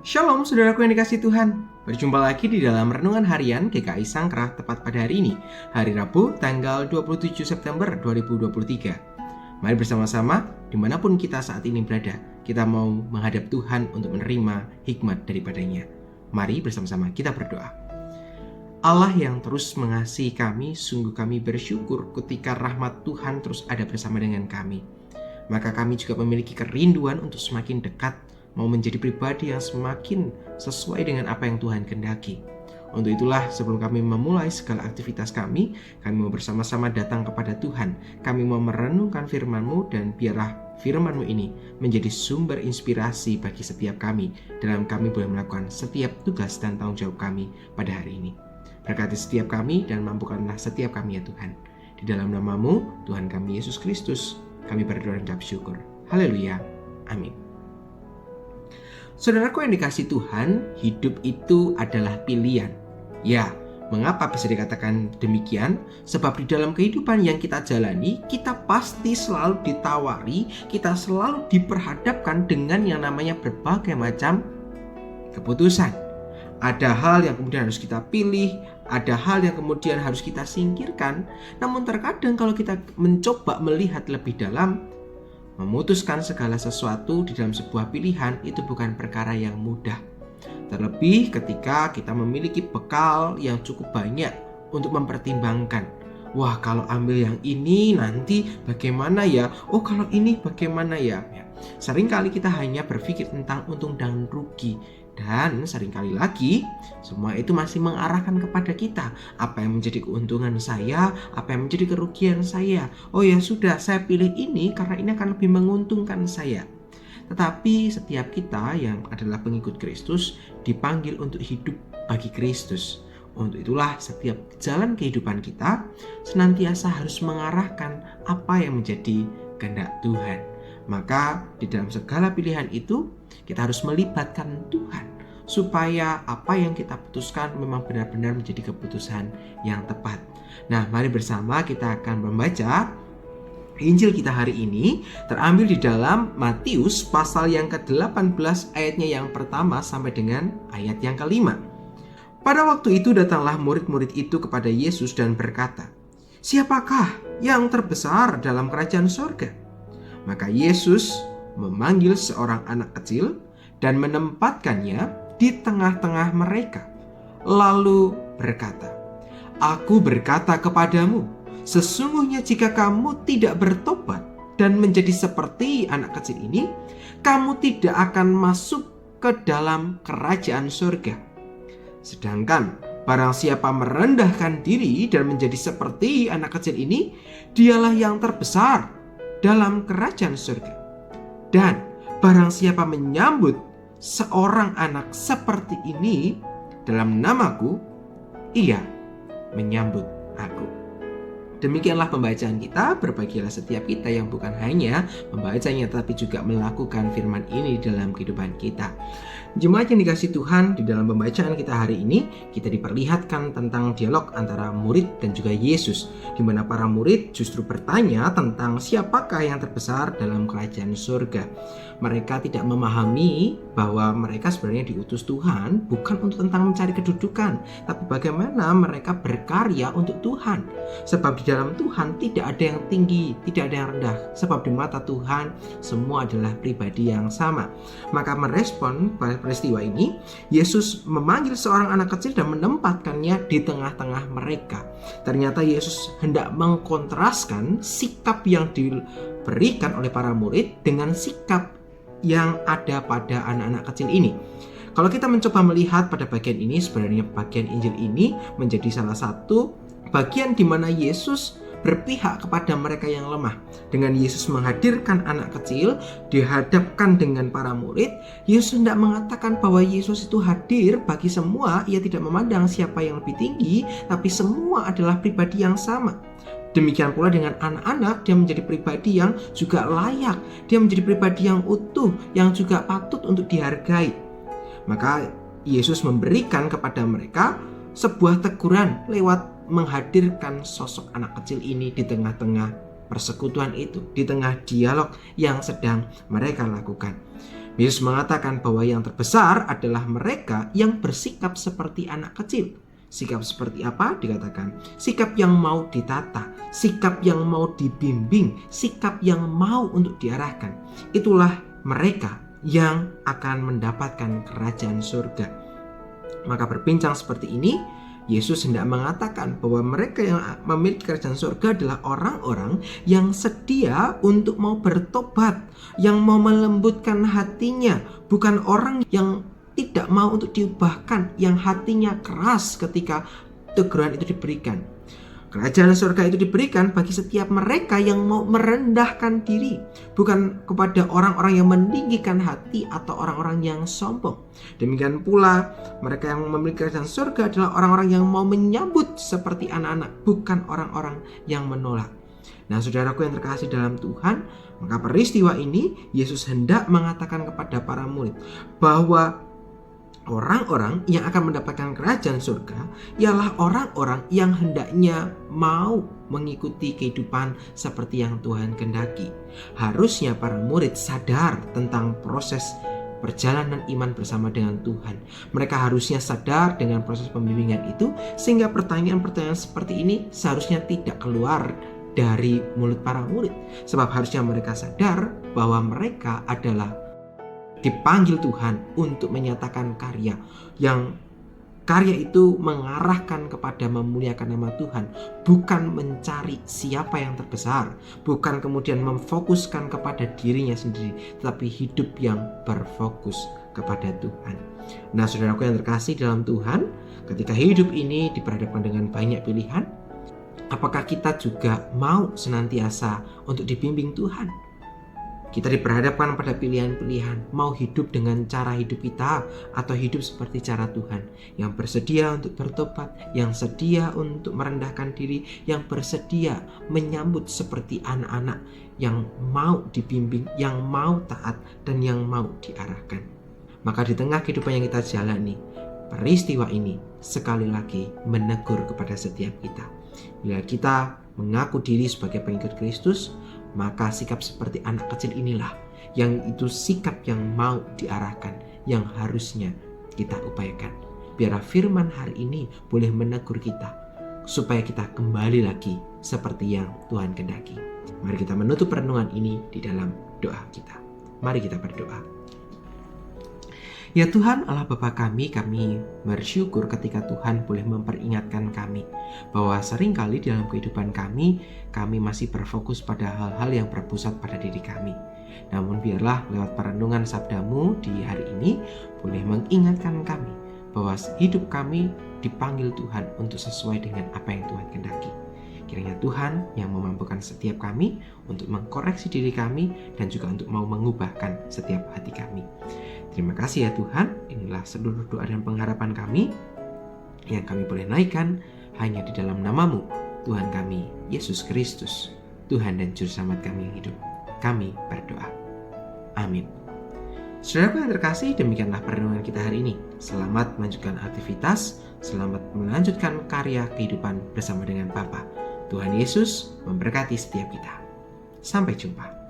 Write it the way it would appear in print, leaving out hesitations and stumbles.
Shalom saudaraku yang dikasih Tuhan. Berjumpa lagi di dalam Renungan Harian GKI Sangkrah tepat pada hari ini, hari Rabu tanggal 27 September 2023. Mari bersama-sama dimanapun kita saat ini berada, kita mau menghadap Tuhan untuk menerima hikmat daripadanya. Mari bersama-sama kita berdoa. Allah yang terus mengasihi kami, sungguh kami bersyukur ketika rahmat Tuhan terus ada bersama dengan kami. Maka kami juga memiliki kerinduan untuk semakin dekat, mau menjadi pribadi yang semakin sesuai dengan apa yang Tuhan kehendaki. Untuk itulah sebelum kami memulai segala aktivitas kami mau bersama-sama datang kepada Tuhan. Kami mau merenungkan firman-Mu dan biarlah firman-Mu ini menjadi sumber inspirasi bagi setiap kami dalam kami boleh melakukan setiap tugas dan tanggung jawab kami pada hari ini. Berkati setiap kami dan mampukanlah setiap kami ya Tuhan. Di dalam nama-Mu, Tuhan kami Yesus Kristus, kami berdoa dan ucap syukur. Haleluya. Amin. Saudaraku yang dikasih Tuhan, hidup itu adalah pilihan. Ya, mengapa bisa dikatakan demikian? Sebab di dalam kehidupan yang kita jalani, kita pasti selalu ditawari, kita selalu diperhadapkan dengan yang namanya berbagai macam keputusan. Ada hal yang kemudian harus kita pilih, ada hal yang kemudian harus kita singkirkan. Namun terkadang kalau kita mencoba melihat lebih dalam, memutuskan segala sesuatu di dalam sebuah pilihan itu bukan perkara yang mudah. Terlebih ketika kita memiliki bekal yang cukup banyak untuk mempertimbangkan. Wah, kalau ambil yang ini nanti bagaimana ya? Oh, kalau ini bagaimana ya? Seringkali kita hanya berpikir tentang untung dan rugi. Dan seringkali lagi semua itu masih mengarahkan kepada kita. Apa yang menjadi keuntungan saya, apa yang menjadi kerugian saya. Oh ya sudah, saya pilih ini karena ini akan lebih menguntungkan saya. Tetapi setiap kita yang adalah pengikut Kristus dipanggil untuk hidup bagi Kristus. Untuk itulah setiap jalan kehidupan kita senantiasa harus mengarahkan apa yang menjadi kehendak Tuhan. Maka di dalam segala pilihan itu kita harus melibatkan Tuhan supaya apa yang kita putuskan memang benar-benar menjadi keputusan yang tepat. Nah, mari bersama kita akan membaca Injil kita hari ini terambil di dalam Matius pasal yang ke-18 ayatnya yang pertama sampai dengan ayat yang ke-5. Pada waktu itu datanglah murid-murid itu kepada Yesus dan berkata, "Siapakah yang terbesar dalam kerajaan surga?" Maka Yesus memanggil seorang anak kecil dan menempatkannya di tengah-tengah mereka. Lalu berkata, "Aku berkata kepadamu, sesungguhnya jika kamu tidak bertobat dan menjadi seperti anak kecil ini, kamu tidak akan masuk ke dalam kerajaan surga. Sedangkan barang siapa merendahkan diri dan menjadi seperti anak kecil ini, dialah yang terbesar dalam kerajaan surga. Dan barang siapa menyambut seorang anak seperti ini dalam namaku, ia menyambut aku." Demikianlah pembacaan kita. Berbahagialah setiap kita yang bukan hanya membacanya tetapi juga melakukan firman ini dalam kehidupan kita. Jemaat yang dikasih Tuhan, di dalam pembacaan kita hari ini kita diperlihatkan tentang dialog antara murid dan juga Yesus, di mana para murid justru bertanya tentang siapakah yang terbesar dalam kerajaan surga. Mereka tidak memahami bahwa mereka sebenarnya diutus Tuhan bukan untuk tentang mencari kedudukan, tapi bagaimana mereka berkarya untuk Tuhan. Sebab di dalam Tuhan tidak ada yang tinggi, tidak ada yang rendah. Sebab di mata Tuhan semua adalah pribadi yang sama. Maka merespon peristiwa ini, Yesus memanggil seorang anak kecil dan menempatkannya di tengah-tengah mereka. Ternyata Yesus hendak mengkontraskan sikap yang diberikan oleh para murid dengan sikap yang ada pada anak-anak kecil ini. Kalau kita mencoba melihat pada bagian ini, sebenarnya bagian Injil ini menjadi salah satu bagian di mana Yesus berpihak kepada mereka yang lemah. Dengan Yesus menghadirkan anak kecil dihadapkan dengan para murid, Yesus hendak mengatakan bahwa Yesus itu hadir bagi semua. Ia tidak memandang siapa yang lebih tinggi, tapi semua adalah pribadi yang sama. Demikian pula dengan anak-anak, dia menjadi pribadi yang juga layak, dia menjadi pribadi yang utuh, yang juga patut untuk dihargai. Maka Yesus memberikan kepada mereka sebuah teguran lewat menghadirkan sosok anak kecil ini di tengah-tengah persekutuan itu, di tengah dialog yang sedang mereka lakukan. Yesus mengatakan bahwa yang terbesar adalah mereka yang bersikap seperti anak kecil. Sikap seperti apa? Dikatakan sikap yang mau ditata, sikap yang mau dibimbing, sikap yang mau untuk diarahkan. Itulah mereka yang akan mendapatkan kerajaan surga. Maka berbincang seperti ini, Yesus hendak mengatakan bahwa mereka yang memiliki kerajaan surga adalah orang-orang yang sedia untuk mau bertobat, yang mau melembutkan hatinya, bukan orang yang tidak mau untuk diubahkan, yang hatinya keras ketika teguran itu diberikan. Kerajaan surga itu diberikan bagi setiap mereka yang mau merendahkan diri, bukan kepada orang-orang yang meninggikan hati atau orang-orang yang sombong. Demikian pula mereka yang memiliki kerajaan surga adalah orang-orang yang mau menyambut seperti anak-anak, bukan orang-orang yang menolak. Nah, saudaraku yang terkasih dalam Tuhan, maka peristiwa ini Yesus hendak mengatakan kepada para murid bahwa orang-orang yang akan mendapatkan kerajaan surga ialah orang-orang yang hendaknya mau mengikuti kehidupan seperti yang Tuhan kehendaki. Harusnya para murid sadar tentang proses perjalanan iman bersama dengan Tuhan. Mereka harusnya sadar dengan proses pembimbingan itu, sehingga pertanyaan-pertanyaan seperti ini seharusnya tidak keluar dari mulut para murid. Sebab harusnya mereka sadar bahwa mereka adalah dipanggil Tuhan untuk menyatakan karya, yang karya itu mengarahkan kepada memuliakan nama Tuhan, bukan mencari siapa yang terbesar, bukan kemudian memfokuskan kepada dirinya sendiri, tetapi hidup yang berfokus kepada Tuhan. Nah, saudaraku yang terkasih dalam Tuhan, ketika hidup ini diperhadapkan dengan banyak pilihan, apakah kita juga mau senantiasa untuk dibimbing Tuhan? Kita diperhadapkan pada pilihan-pilihan, mau hidup dengan cara hidup kita atau hidup seperti cara Tuhan, yang bersedia untuk bertobat, yang sedia untuk merendahkan diri, yang bersedia menyambut seperti anak-anak, yang mau dibimbing, yang mau taat, dan yang mau diarahkan. Maka di tengah kehidupan yang kita jalani, peristiwa ini sekali lagi menegur kepada setiap kita. Bila kita mengaku diri sebagai pengikut Kristus, maka sikap seperti anak kecil inilah yang itu sikap yang mau diarahkan, yang harusnya kita upayakan. Biarlah firman hari ini boleh menegur kita supaya kita kembali lagi seperti yang Tuhan kehendaki. Mari kita menutup renungan ini di dalam doa kita. Mari kita berdoa. Ya Tuhan Allah Bapa kami bersyukur ketika Tuhan boleh memperingatkan kami bahwa seringkali dalam kehidupan kami masih berfokus pada hal-hal yang berpusat pada diri kami. Namun biarlah lewat perenungan sabdamu di hari ini boleh mengingatkan kami bahwa hidup kami dipanggil Tuhan untuk sesuai dengan apa yang Tuhan kehendaki. Kiranya Tuhan yang memampukan setiap kami untuk mengkoreksi diri kami dan juga untuk mau mengubahkan setiap hati kami. Terima kasih ya Tuhan, inilah seluruh doa dan pengharapan kami yang kami boleh naikkan hanya di dalam nama-Mu, Tuhan kami, Yesus Kristus, Tuhan dan Juru Selamat kami yang hidup. Kami berdoa. Amin. Saudaraku yang terkasih, demikianlah perenungan kita hari ini. Selamat melanjutkan aktivitas, selamat melanjutkan karya kehidupan bersama dengan Bapa. Tuhan Yesus memberkati setiap kita. Sampai jumpa.